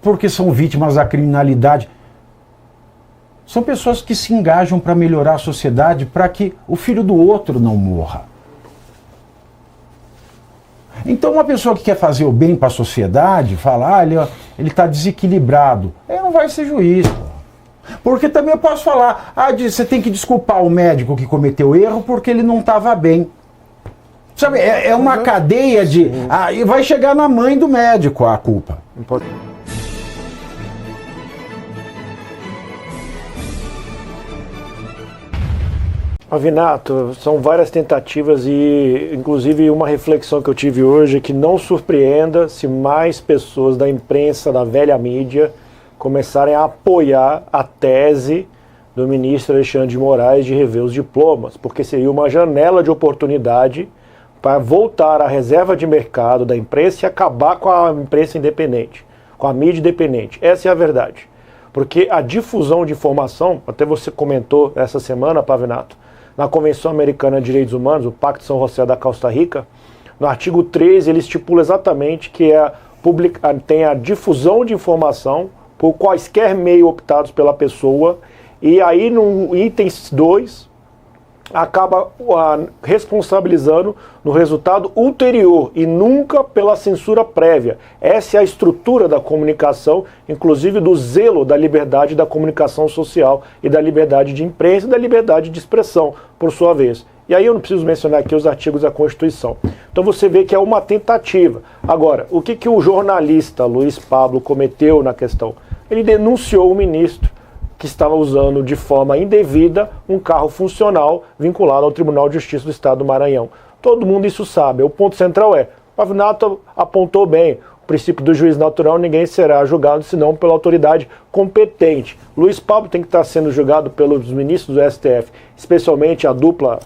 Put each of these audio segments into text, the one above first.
porque são vítimas da criminalidade. São pessoas que se engajam para melhorar a sociedade, para que o filho do outro não morra. Então uma pessoa que quer fazer o bem para a sociedade, fala, ele está desequilibrado, ele não vai ser juiz. Porque também eu posso falar, você tem que desculpar o médico que cometeu erro porque ele não estava bem. Sabe, é uma cadeia de... e vai chegar na mãe do médico a culpa. Pavinato, são várias tentativas e, inclusive, uma reflexão que eu tive hoje é que não surpreenda se mais pessoas da imprensa, da velha mídia, começarem a apoiar a tese do ministro Alexandre de Moraes de rever os diplomas, porque seria uma janela de oportunidade para voltar à reserva de mercado da imprensa e acabar com a imprensa independente, com a mídia independente. Essa é a verdade. Porque a difusão de informação, até você comentou essa semana, Pavinato, na Convenção Americana de Direitos Humanos, o Pacto de São José da Costa Rica, no artigo 13 ele estipula exatamente que tem a difusão de informação por quaisquer meios optados pela pessoa, e aí no item 2 acaba responsabilizando no resultado ulterior e nunca pela censura prévia. Essa é a estrutura da comunicação, inclusive do zelo da liberdade da comunicação social e da liberdade de imprensa e da liberdade de expressão, por sua vez. E aí eu não preciso mencionar aqui os artigos da Constituição. Então você vê que é uma tentativa. Agora, o que o jornalista Luiz Pablo cometeu na questão? Ele denunciou o ministro que estava usando de forma indevida um carro funcional vinculado ao Tribunal de Justiça do Estado do Maranhão. Todo mundo isso sabe. O ponto central é, o Pavinato apontou bem, o princípio do juiz natural, ninguém será julgado senão pela autoridade competente. Luiz Pablo tem que estar sendo julgado pelos ministros do STF, especialmente a dupla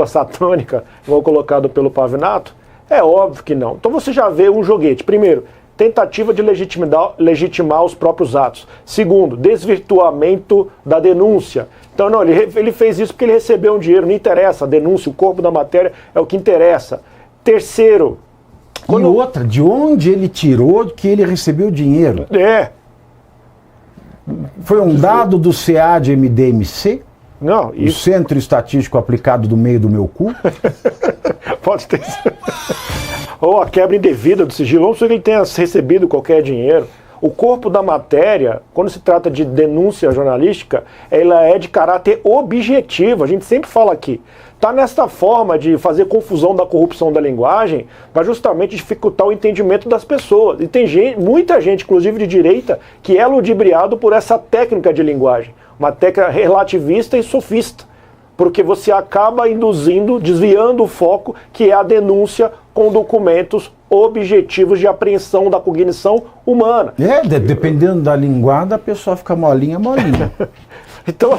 satânica, igual colocado pelo Pavinato? É óbvio que não. Então você já vê um joguete. Primeiro, tentativa de legitimar os próprios atos. Segundo, desvirtuamento da denúncia. Então, não, ele fez isso porque ele recebeu um dinheiro, não interessa, a denúncia, o corpo da matéria é o que interessa. Terceiro... E outra, de onde ele tirou que ele recebeu dinheiro? Foi um dado do CAD-MDMC? Não, isso... O Centro Estatístico Aplicado do Meio do Meu Cu? Pode ter. Ou a quebra indevida do sigilo, não sei que ele tenha recebido qualquer dinheiro. O corpo da matéria, quando se trata de denúncia jornalística, ela é de caráter objetivo, a gente sempre fala aqui. Está nesta forma de fazer confusão da corrupção da linguagem para justamente dificultar o entendimento das pessoas. E tem muita gente, inclusive de direita, que é ludibriado por essa técnica de linguagem. Uma técnica relativista e sofista. Porque você acaba desviando o foco, que é a denúncia com documentos objetivos de apreensão da cognição humana. Dependendo da linguada, a pessoa fica molinha. Então,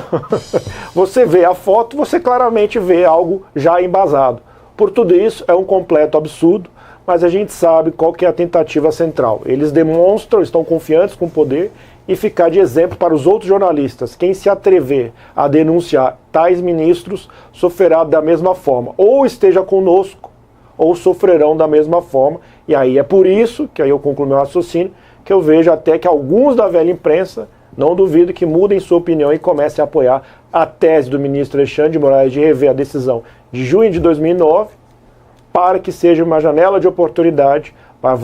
você vê a foto, você claramente vê algo já embasado. Por tudo isso, é um completo absurdo, mas a gente sabe qual que é a tentativa central. Eles demonstram, estão confiantes com o poder, e ficar de exemplo para os outros jornalistas. Quem se atrever a denunciar tais ministros sofrerá da mesma forma. Ou esteja conosco, ou sofrerão da mesma forma. E aí é por isso, que aí eu concluo meu raciocínio, que eu vejo até que alguns da velha imprensa, não duvido que mudem sua opinião e comecem a apoiar a tese do ministro Alexandre de Moraes de rever a decisão de junho de 2009, para que seja uma janela de oportunidade para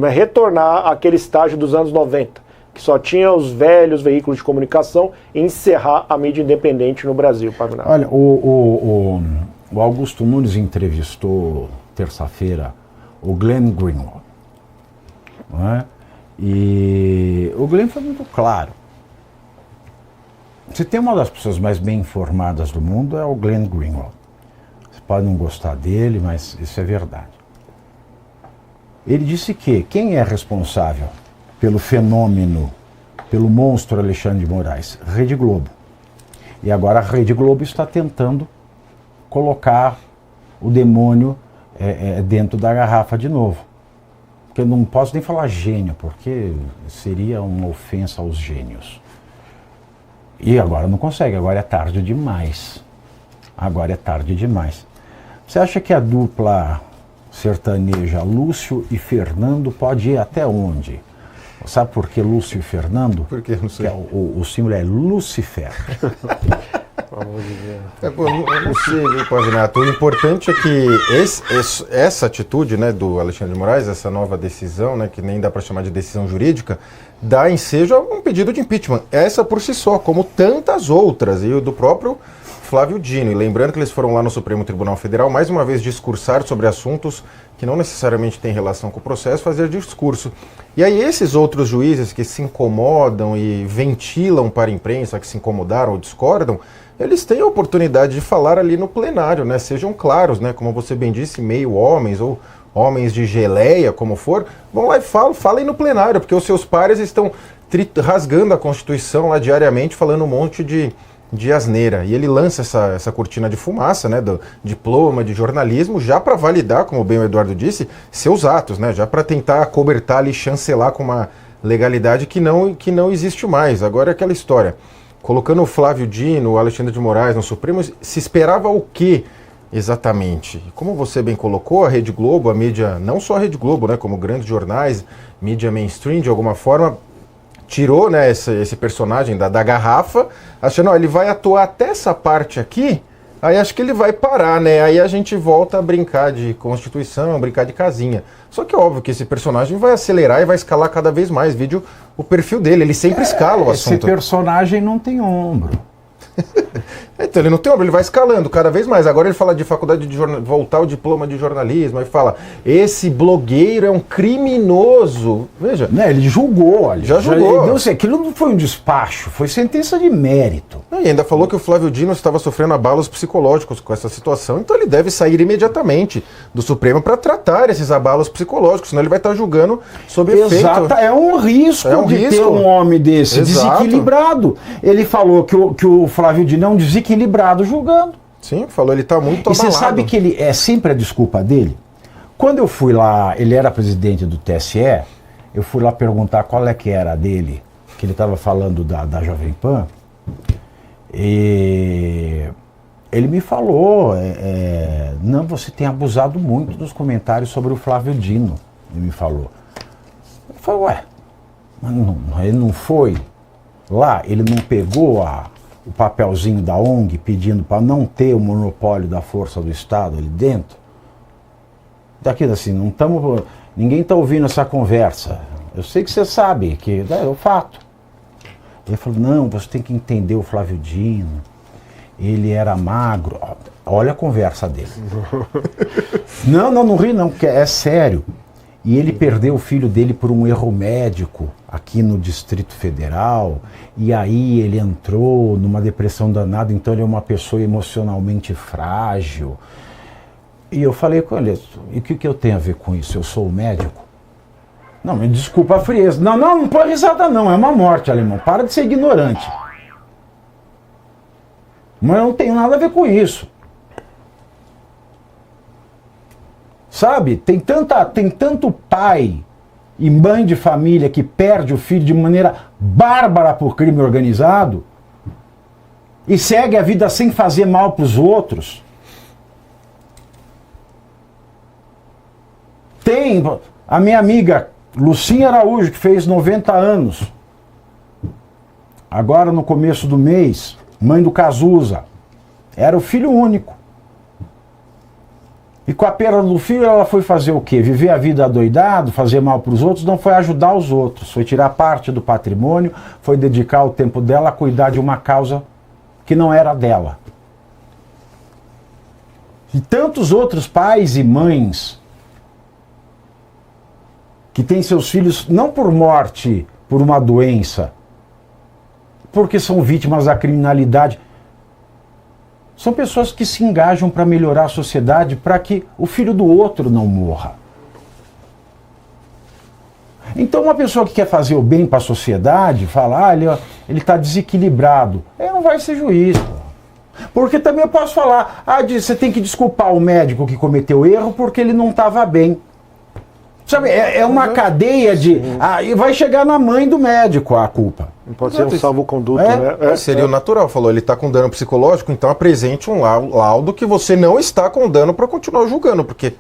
retornar àquele estágio dos anos 90, que só tinha os velhos veículos de comunicação, e encerrar a mídia independente no Brasil, Pavinato. Olha, o Augusto Nunes entrevistou terça-feira o Glenn Greenwald, não é? E o Glenn foi muito claro. Se tem uma das pessoas mais bem informadas do mundo, é o Glenn Greenwald. Você pode não gostar dele, mas isso é verdade. Ele disse que quem é responsável pelo fenômeno, pelo monstro Alexandre de Moraes? Rede Globo. E agora a Rede Globo está tentando colocar o demônio dentro da garrafa de novo. Porque eu não posso nem falar gênio, porque seria uma ofensa aos gênios. E agora não consegue, agora é tarde demais. Agora é tarde demais. Você acha que a dupla sertaneja Lúcio e Fernando pode ir até onde? Sabe por que Lúcio e Fernando? Por quê? Não sei. O símbolo é Lucifer. Eu não sei, viu, Pavinato? O importante é que essa atitude, né, do Alexandre de Moraes, essa nova decisão, né, que nem dá para chamar de decisão jurídica, dá ensejo a um pedido de impeachment. Essa por si só, como tantas outras, e o do próprio Flávio Dino. E lembrando que eles foram lá no Supremo Tribunal Federal, mais uma vez, discursar sobre assuntos que não necessariamente têm relação com o processo, fazer discurso. E aí esses outros juízes que se incomodam e ventilam para a imprensa, que se incomodaram ou discordam, eles têm a oportunidade de falar ali no plenário, né? Sejam claros, né? Como você bem disse, meio homens ou homens de geleia, como for, vão lá e falem no plenário, porque os seus pares estão rasgando a Constituição lá diariamente, falando um monte de asneira. E ele lança essa cortina de fumaça, né, do diploma de jornalismo, já para validar, como bem o Eduardo disse, seus atos, né, já para tentar acobertar ali, chancelar com uma legalidade que não existe mais. Agora é aquela história. Colocando o Flávio Dino, o Alexandre de Moraes no Supremo, se esperava o quê exatamente? Como você bem colocou, a Rede Globo, a mídia, não só a Rede Globo, né, como grandes jornais, mídia mainstream, de alguma forma, tirou, né, esse personagem da garrafa, achando, ó, ele vai atuar até essa parte aqui, aí acho que ele vai parar, né? Aí a gente volta a brincar de Constituição, brincar de casinha. Só que é óbvio que esse personagem vai acelerar e vai escalar cada vez mais. Vídeo o perfil dele, ele sempre escala o assunto. Esse personagem não tem ombro. Então ele não tem ombro, ele vai escalando cada vez mais. Agora ele fala de faculdade de jornalismo, voltar o diploma de jornalismo, aí fala, esse blogueiro é um criminoso. Veja. Né, ele julgou, olha. Já julgou. Não sei, aquilo não foi um despacho, foi sentença de mérito. E ainda falou que o Flávio Dino estava sofrendo abalos psicológicos com essa situação, então ele deve sair imediatamente do Supremo para tratar esses abalos psicológicos, senão ele vai estar julgando sob efeito. Exato, é um risco ter um homem desse. Exato. Desequilibrado. Ele falou que o Flávio Dino é um desequilibrado julgando. Sim, falou, ele está muito abalado. E você sabe que ele é sempre a desculpa dele? Quando eu fui lá, ele era presidente do TSE, eu fui lá perguntar qual é que era a dele, que ele estava falando da Jovem Pan, e ele me falou, não, você tem abusado muito dos comentários sobre o Flávio Dino, ele me falou. Eu falei, ué, mas ele não foi lá, ele não pegou o papelzinho da ONG pedindo para não ter o monopólio da força do Estado ali dentro? Daquilo assim, ninguém está ouvindo essa conversa. Eu sei que você sabe, que é o fato. Ele falou, não, você tem que entender o Flávio Dino, ele era magro. Olha a conversa dele. Não ri não, porque é sério. E ele perdeu o filho dele por um erro médico aqui no Distrito Federal, e aí ele entrou numa depressão danada, então ele é uma pessoa emocionalmente frágil. E eu falei com ele, e o que eu tenho a ver com isso? Eu sou médico? Não, me desculpa a frieza. Não põe risada não, é uma morte, alemão. Para de ser ignorante. Mas eu não tenho nada a ver com isso. Sabe, tem tanto pai e mãe de família que perde o filho de maneira bárbara por crime organizado e segue a vida sem fazer mal para os outros. Tem a minha amiga Lucinha Araújo, que fez 90 anos, agora no começo do mês, mãe do Cazuza, era o filho único. E com a perda do filho, ela foi fazer o quê? Viver a vida adoidado, fazer mal para os outros? Não, foi ajudar os outros. Foi tirar parte do patrimônio, foi dedicar o tempo dela a cuidar de uma causa que não era dela. E tantos outros pais e mães que têm seus filhos não por morte, por uma doença, porque são vítimas da criminalidade. São pessoas que se engajam para melhorar a sociedade, para que o filho do outro não morra. Então uma pessoa que quer fazer o bem para a sociedade, fala, ele está desequilibrado, ele não vai ser juiz. Porque também eu posso falar, você tem que desculpar o médico que cometeu erro porque ele não estava bem. Sabe, é uma cadeia de... e vai chegar na mãe do médico a culpa. Não pode ser um salvo-conduto, né? Seria o natural. Falou, ele está com dano psicológico, então apresente um laudo que você não está com dano para continuar julgando, porque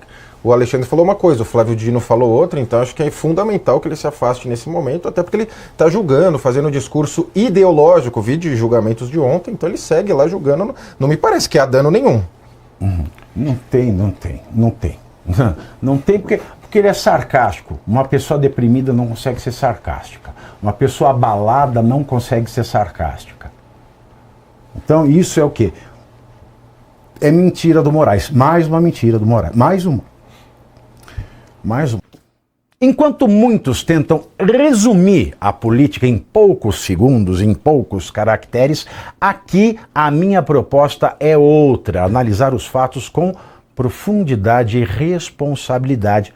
o Alexandre falou uma coisa, o Flávio Dino falou outra, então acho que é fundamental que ele se afaste nesse momento, até porque ele está julgando, fazendo um discurso ideológico, vi de julgamentos de ontem, então ele segue lá julgando, não me parece que há dano nenhum. Não tem. Não tem porque ele é sarcástico. Uma pessoa deprimida não consegue ser sarcástica. Uma pessoa abalada não consegue ser sarcástica. Então isso é o quê? É mentira do Moraes. Mais uma mentira do Moraes. Mais uma. Enquanto muitos tentam resumir a política em poucos segundos, em poucos caracteres, aqui a minha proposta é outra: analisar os fatos com profundidade e responsabilidade.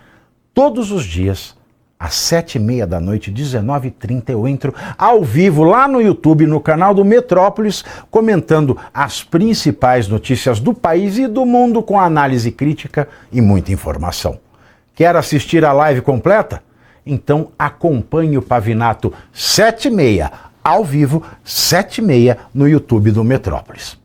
Todos os dias, às 7h30 da noite, 19h30, eu entro ao vivo lá no YouTube, no canal do Metrópolis, comentando as principais notícias do país e do mundo com análise crítica e muita informação. Quer assistir a live completa? Então acompanhe o Pavinato 7h30, ao vivo, 7h30 no YouTube do Metrópolis.